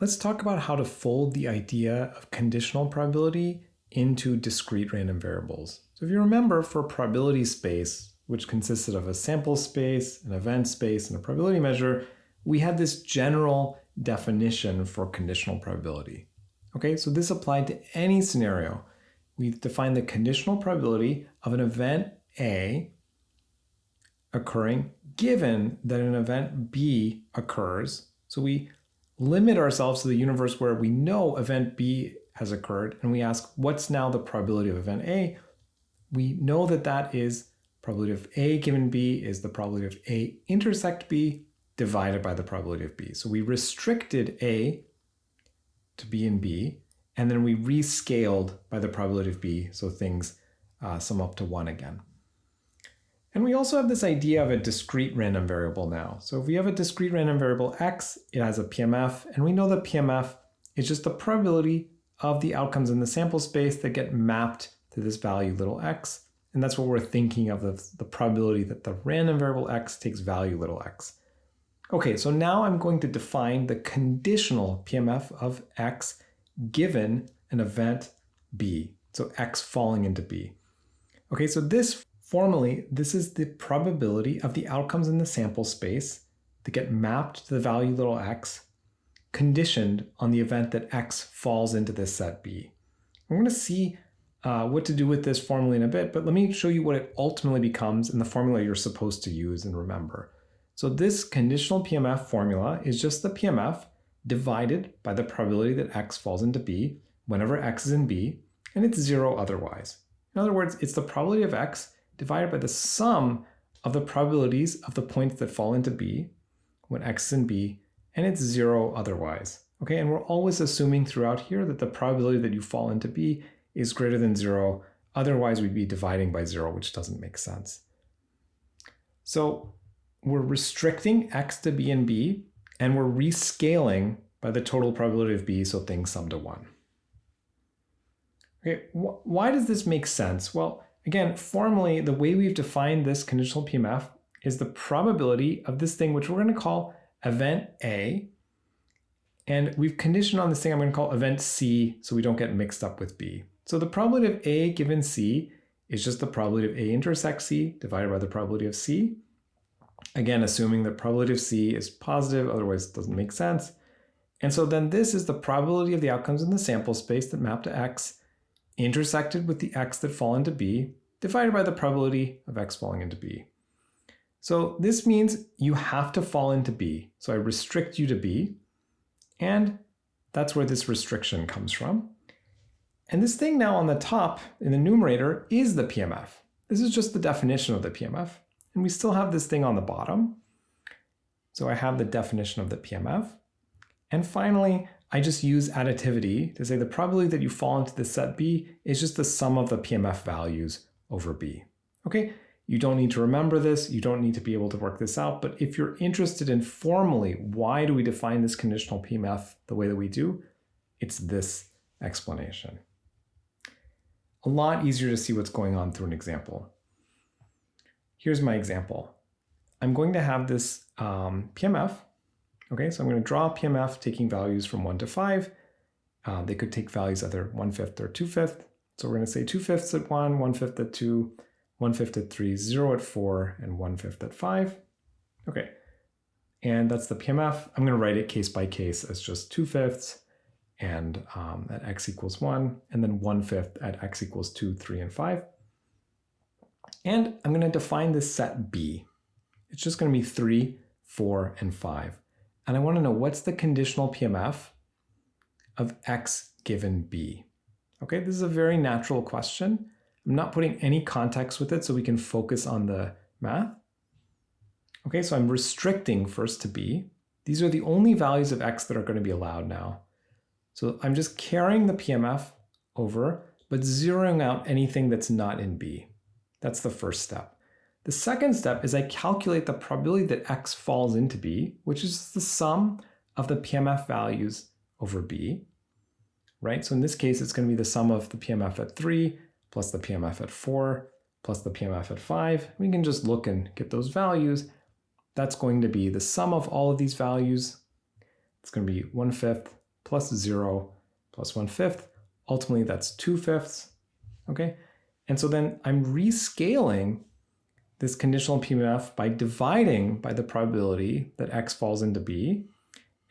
Let's talk about how to fold the idea of conditional probability into discrete random variables. So if you remember, for a probability space, which consisted of a sample space, an event space, and a probability measure, we had this general definition for conditional probability. Okay, so this applied to any scenario. We've defined the conditional probability of an event A occurring given that an event B occurs. So we limit ourselves to the universe where we know event B has occurred, and we ask, what's now the probability of event A? We know that that is probability of A given B is the probability of A intersect B divided by the probability of B. So we restricted A to B and B, and then we rescaled by the probability of B, so things sum up to 1 again. And we also have this idea of a discrete random variable now. So if we have a discrete random variable x, it has a PMF, and we know that PMF is just the probability of the outcomes in the sample space that get mapped to this value little x. And that's what we're thinking of the probability that the random variable x takes value little x. Okay, so now I'm going to define the conditional PMF of x given an event B. So x falling into B. Okay, so formally, this is the probability of the outcomes in the sample space that get mapped to the value little x, conditioned on the event that x falls into this set B. We're going to see what to do with this formula in a bit, but let me show you what it ultimately becomes in the formula you're supposed to use and remember. So this conditional PMF formula is just the PMF divided by the probability that x falls into B whenever x is in B, and it's 0 otherwise. In other words, it's the probability of x divided by the sum of the probabilities of the points that fall into B when x is in B, and it's 0 otherwise. Okay, and we're always assuming throughout here that the probability that you fall into B is greater than 0, otherwise we'd be dividing by 0, which doesn't make sense. So we're restricting x to B and B, and we're rescaling by the total probability of B, so things sum to 1. Okay, why does this make sense? Well, again, formally, the way we've defined this conditional PMF is the probability of this thing, which we're going to call event A, and we've conditioned on this thing I'm going to call event C so we don't get mixed up with B. So the probability of A given C is just the probability of A intersect C divided by the probability of C. Again, assuming the probability of C is positive, otherwise it doesn't make sense. And so then this is the probability of the outcomes in the sample space that map to X intersected with the X that fall into B divided by the probability of X falling into B. So this means you have to fall into B. So I restrict you to B, and that's where this restriction comes from. And this thing now on the top in the numerator is the PMF. This is just the definition of the PMF. And we still have this thing on the bottom. So I have the definition of the PMF. And finally, I just use additivity to say the probability that you fall into the set B is just the sum of the PMF values over B. Okay, you don't need to remember this. You don't need to be able to work this out. But if you're interested in formally, why do we define this conditional PMF the way that we do? It's this explanation. A lot easier to see what's going on through an example. Here's my example. I'm going to have this PMF. Okay, so I'm going to draw a PMF taking values from 1 to 5. They could take values either 1/5 or 2/5. So we're going to say 2/5 at 1, 1/5 at 2, 1/5 at 3, 0 at 4, and 1/5 at 5. Okay, and that's the PMF. I'm going to write it case by case as just 2/5 and at x equals 1, and then 1/5 at x equals 2, 3, and 5. And I'm going to define this set B. It's just going to be 3, 4, and 5. And I want to know what's the conditional PMF of x given B. Okay, this is a very natural question. I'm not putting any context with it so we can focus on the math. Okay, so I'm restricting first to B. These are the only values of x that are going to be allowed now. So I'm just carrying the PMF over, but zeroing out anything that's not in B. That's the first step. The second step is I calculate the probability that x falls into B, which is the sum of the PMF values over B, right? So in this case, it's going to be the sum of the PMF at 3 plus the PMF at 4 plus the PMF at 5. We can just look and get those values. That's going to be the sum of all of these values. It's going to be 1/5 plus 0 plus 1/5. Ultimately, that's 2/5. Okay? And so then I'm rescaling this conditional Pmf by dividing by the probability that x falls into B.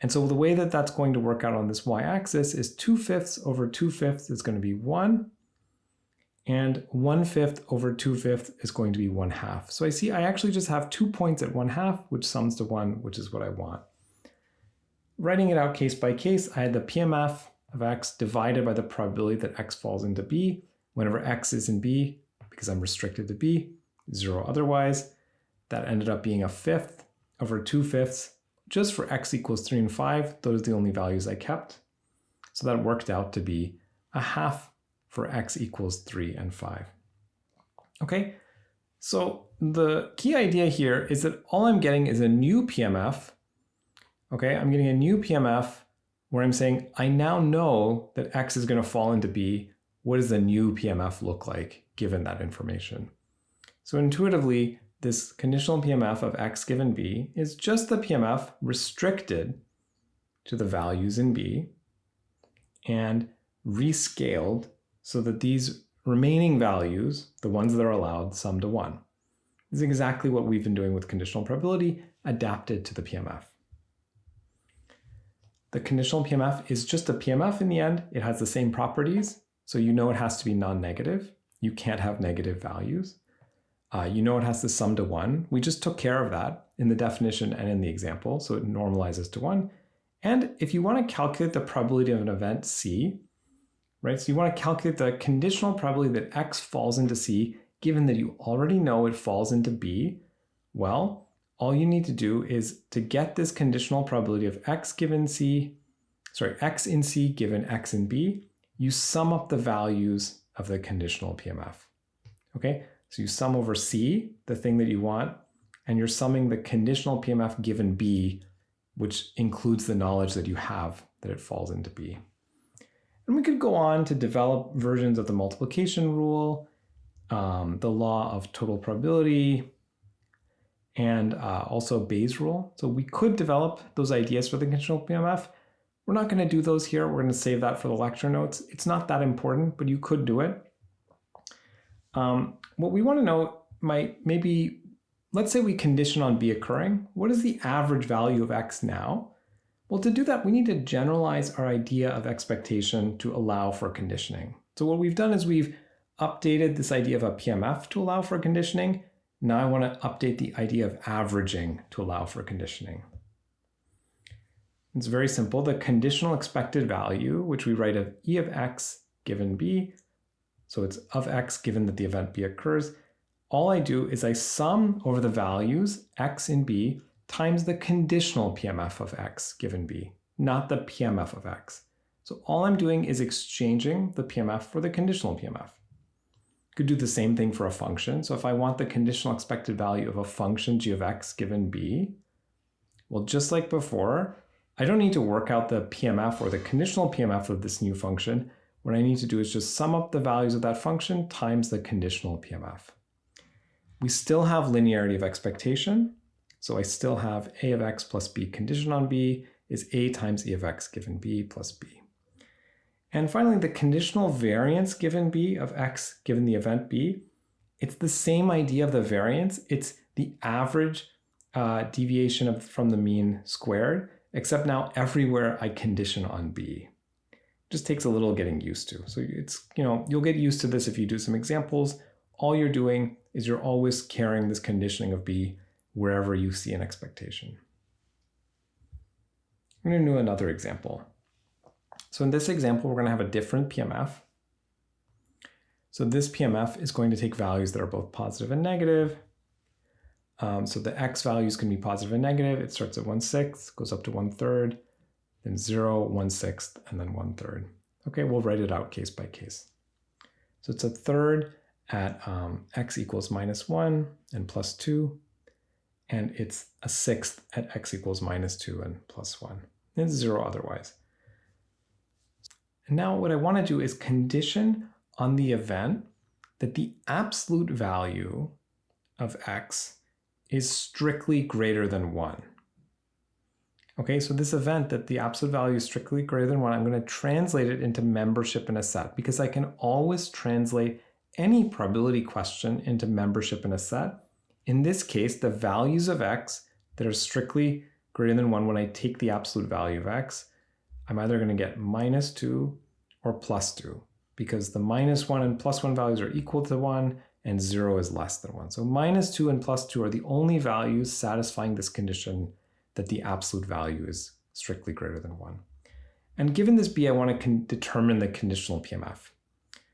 And so the way that that's going to work out on this y-axis is 2/5 over 2/5 is going to be 1. And 1/5 over 2/5 is going to be 1/2. So I see I actually just have 2 points at 1/2, which sums to 1, which is what I want. Writing it out case by case, I had the Pmf of x divided by the probability that x falls into B. Whenever x is in B, because I'm restricted to B, 0 otherwise, that ended up being 1/5 over 2/5. Just for x equals 3 and 5, those are the only values I kept. So that worked out to be 1/2 for x equals 3 and 5. Okay, so the key idea here is that all I'm getting is a new Pmf. Okay, I'm getting a new Pmf where I'm saying I now know that x is going to fall into B. What does the new Pmf look like given that information? So intuitively, this conditional Pmf of x given B is just the Pmf restricted to the values in B and rescaled so that these remaining values, the ones that are allowed, sum to 1. This is exactly what we've been doing with conditional probability adapted to the Pmf. The conditional Pmf is just a Pmf in the end. It has the same properties. So you know it has to be non-negative. You can't have negative values. You know it has to sum to 1. We just took care of that in the definition and in the example, so it normalizes to 1. And if you want to calculate the probability of an event C, right, so you want to calculate the conditional probability that x falls into C, given that you already know it falls into B, well, all you need to do is to get this conditional probability of x in C given x in B, you sum up the values of the conditional Pmf. Okay, so you sum over C, the thing that you want, and you're summing the conditional Pmf given B, which includes the knowledge that you have that it falls into B. And we could go on to develop versions of the multiplication rule, the law of total probability, and also Bayes' rule. So we could develop those ideas for the conditional Pmf. We're not going to do those here. We're going to save that for the lecture notes. It's not that important, but you could do it. What we want to know maybe, let's say we condition on B occurring. What is the average value of x now? Well, to do that, we need to generalize our idea of expectation to allow for conditioning. So what we've done is we've updated this idea of a Pmf to allow for conditioning. Now I want to update the idea of averaging to allow for conditioning. It's very simple. The conditional expected value, which we write of E of x given B, so it's of x given that the event B occurs, all I do is I sum over the values x in B times the conditional Pmf of x given B, not the Pmf of x. So all I'm doing is exchanging the Pmf for the conditional Pmf. Could do the same thing for a function. So if I want the conditional expected value of a function g of x given B, well, just like before, I don't need to work out the Pmf or the conditional Pmf of this new function. What I need to do is just sum up the values of that function times the conditional Pmf. We still have linearity of expectation. So I still have a of x plus b conditioned on b is a times e of x given b plus b. And finally, the conditional variance given b of x given the event b, it's the same idea of the variance. It's the average deviation from the mean squared, except now everywhere I condition on b. It just takes a little getting used to. So it's, you'll get used to this if you do some examples. All you're doing is you're always carrying this conditioning of b wherever you see an expectation. I'm going to do another example. So in this example, we're going to have a different Pmf. So this Pmf is going to take values that are both positive and negative. So the x values can be positive and negative. It starts at 1/6, goes up to 1/3, then 0, 1/6, and then 1/3. Okay, we'll write it out case by case. So it's a third at x equals -1 and +2. And it's a sixth at x equals -2 and +1. And 0 otherwise. And now what I want to do is condition on the event that the absolute value of x is strictly greater than 1. Okay, so this event that the absolute value is strictly greater than 1, I'm going to translate it into membership in a set, because I can always translate any probability question into membership in a set. In this case, the values of x that are strictly greater than 1, when I take the absolute value of x, I'm either going to get -2 or +2, because the -1 and +1 values are equal to 1 and 0 is less than 1. So -2 and +2 are the only values satisfying this condition that the absolute value is strictly greater than 1. And given this b, I want to determine the conditional PMF.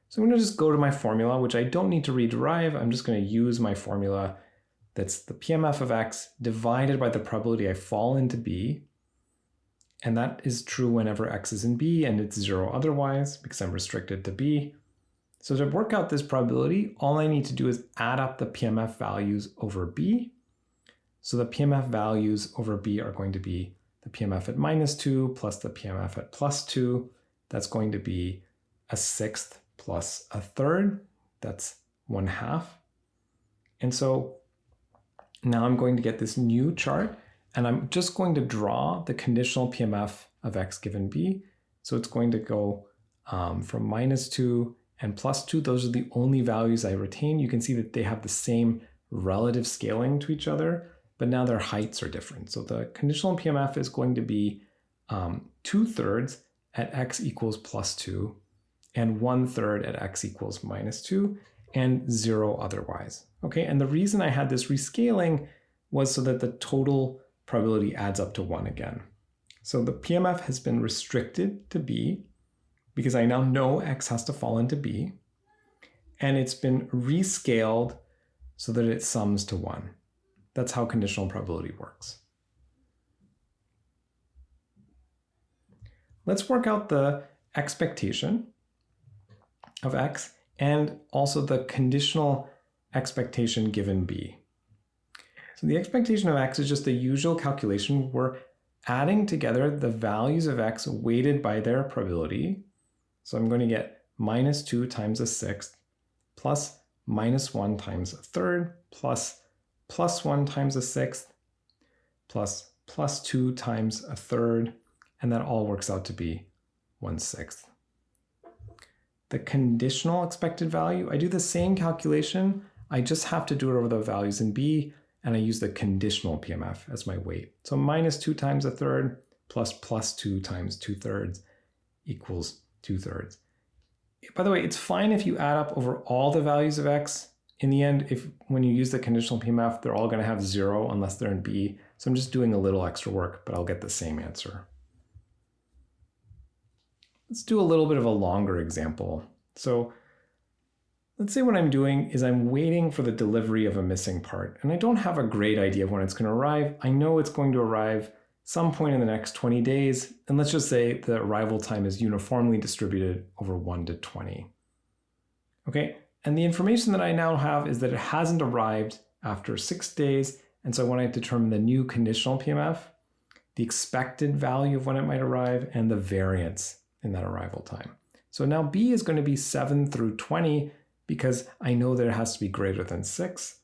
So I'm going to just go to my formula, which I don't need to rederive. I'm just going to use my formula that's the PMF of x divided by the probability I fall into b. And that is true whenever x is in b and it's 0 otherwise, because I'm restricted to b. So to work out this probability, all I need to do is add up the PMF values over b. So the PMF values over b are going to be the PMF at -2 plus the PMF at +2. That's going to be a sixth plus a third. That's 1/2. And so now I'm going to get this new chart, and I'm just going to draw the conditional PMF of x given b. So it's going to go from -2 and +2. Those are the only values I retain. You can see that they have the same relative scaling to each other, but now their heights are different. So the conditional PMF is going to be 2/3 at x equals +2 and 1/3 at x equals -2 and 0 otherwise. Okay, and the reason I had this rescaling was so that the total probability adds up to 1 again. So the PMF has been restricted to b because I now know x has to fall into b, and it's been rescaled so that it sums to 1. That's how conditional probability works. Let's work out the expectation of x and also the conditional expectation given b. So the expectation of x is just the usual calculation. We're adding together the values of x weighted by their probability. So I'm going to get -2 times a sixth plus -1 times a third plus +1 times a sixth plus +2 times a third, and that all works out to be 1/6. The conditional expected value, I do the same calculation, I just have to do it over the values in b, and I use the conditional PMF as my weight. So -2 times a third plus +2 times 2/3 equals 2/3. By the way, it's fine if you add up over all the values of x. In the end, when you use the conditional PMF, they're all going to have 0 unless they're in b. So I'm just doing a little extra work, but I'll get the same answer. Let's do a little bit of a longer example. So let's say what I'm doing is I'm waiting for the delivery of a missing part, and I don't have a great idea of when it's going to arrive. I know it's going to arrive some point in the next 20 days, and let's just say the arrival time is uniformly distributed over 1 to 20. Okay, and the information that I now have is that it hasn't arrived after 6 days, and so when I determine the new conditional PMF, the expected value of when it might arrive, and the variance in that arrival time. So now b is going to be 7 through 20 because I know that it has to be greater than 6.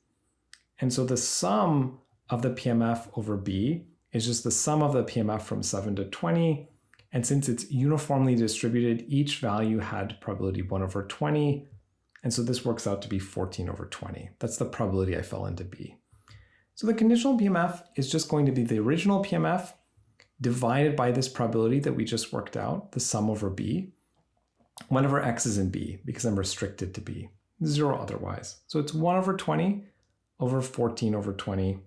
And so the sum of the PMF over b is just the sum of the PMF from 7 to 20. And since it's uniformly distributed, each value had probability 1/20. And so this works out to be 14/20. That's the probability I fell into b. So the conditional PMF is just going to be the original PMF divided by this probability that we just worked out, the sum over b, whenever x is in b, because I'm restricted to b, 0 otherwise. So it's 1/20 over 14/20,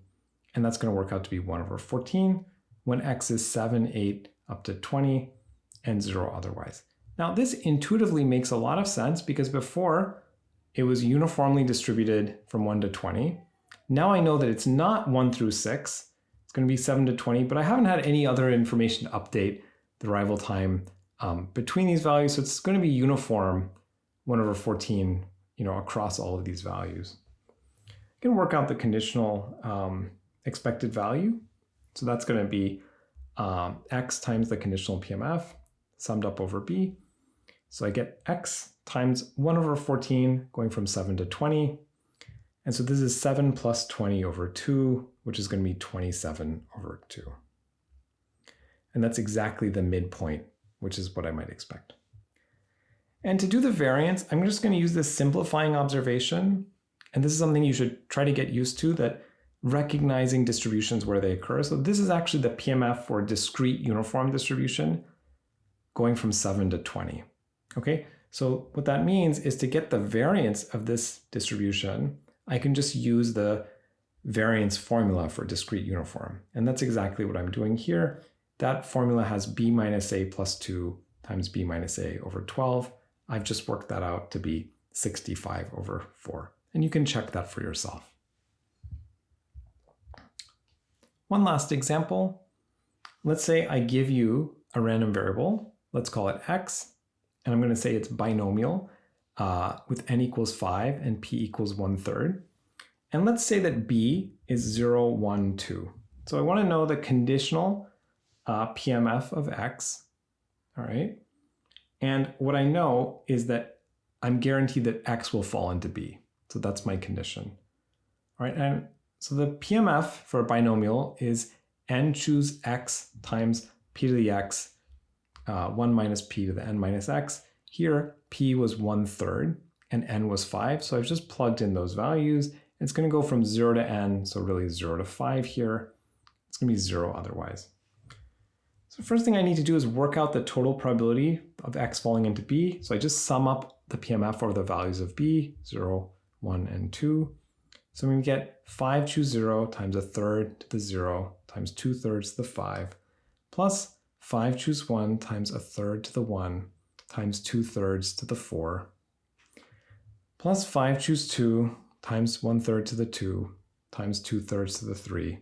and that's going to work out to be 1/14 when x is 7, 8, up to 20, and 0 otherwise. Now this intuitively makes a lot of sense because before it was uniformly distributed from 1 to 20. Now I know that it's not 1 through 6, it's going to be 7 to 20, but I haven't had any other information to update the arrival time between these values. So it's going to be uniform 1/14, across all of these values. I can work out the conditional expected value. So that's going to be x times the conditional PMF summed up over b. So I get x times 1/14 going from 7 to 20. And so this is 7 plus 20/2, which is going to be 27/2. and that's exactly the midpoint, which is what I might expect. And to do the variance, I'm just going to use this simplifying observation, and this is something you should try to get used to, that recognizing distributions where they occur. So this is actually the PMF for a discrete uniform distribution going from 7 to 20. Okay, so what that means is to get the variance of this distribution, I can just use the variance formula for discrete uniform. And that's exactly what I'm doing here. That formula has b minus a plus 2 times b minus a over 12. I've just worked that out to be 65 over 4. And you can check that for yourself. One last example. Let's say I give you a random variable. Let's call it x. And I'm going to say it's binomial with n equals 5 and p equals 1/3. And let's say that b is 0, 1, 2. So I want to know the conditional Pmf of x. All right. And what I know is that I'm guaranteed that x will fall into b. So that's my condition. All right. And so the Pmf for a binomial is n choose x times p to the x, 1 minus p to the n minus x. Here, p was 1/3 and n was 5. So I've just plugged in those values. It's going to go from 0 to n, so really 0 to 5 here. It's going to be 0 otherwise. So first thing I need to do is work out the total probability of x falling into b. So I just sum up the Pmf over the values of b, 0, 1, and 2. So I'm going to get 5 choose 0 times 1/3 to the 0 times 2/3 to the 5 plus 5 choose 1 times 1/3 to the 1 times 2/3 to the 4 plus 5 choose 2 times 1/3 to the 2 times 2/3 to the 3.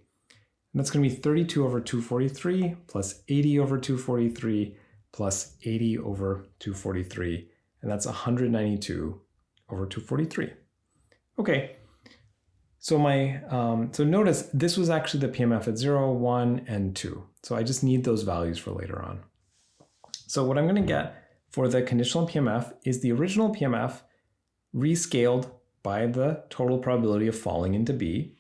And that's going to be 32 over 243 plus 80 over 243 plus 80 over 243. And that's 192 over 243. Okay. So so notice this was actually the Pmf at 0, 1, and 2. So I just need those values for later on. So what I'm going to get for the conditional Pmf is the original Pmf rescaled by the total probability of falling into b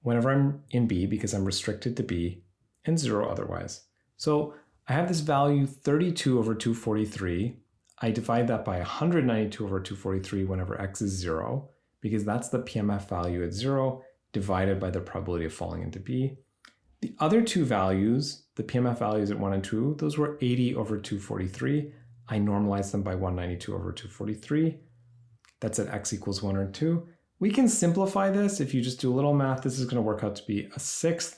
whenever I'm in b because I'm restricted to b, and 0 otherwise. So I have this value 32 over 243. I divide that by 192 over 243 whenever x is 0, because that's the Pmf value at 0 divided by the probability of falling into b. The other two values, the Pmf values at 1 and 2, those were 80 over 243. I normalized them by 192 over 243. That's at x equals 1 or 2. We can simplify this. If you just do a little math, this is going to work out to be a 1/6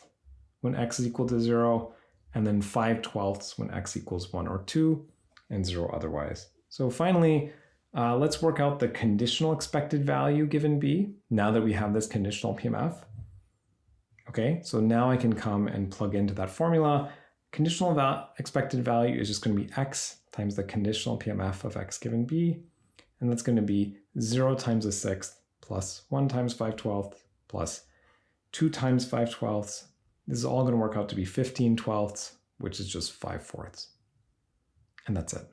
when x is equal to 0, and then 5/12 when x equals 1 or 2, and 0 otherwise. So finally, let's work out the conditional expected value given b, now that we have this conditional Pmf. Okay, so now I can come and plug into that formula. Conditional expected value is just going to be x times the conditional Pmf of x given b, and that's going to be 0 times a 1/6 plus 1 times 5/12 plus 2 times 5/12. This is all going to work out to be 15/12, which is just 5/4. And that's it.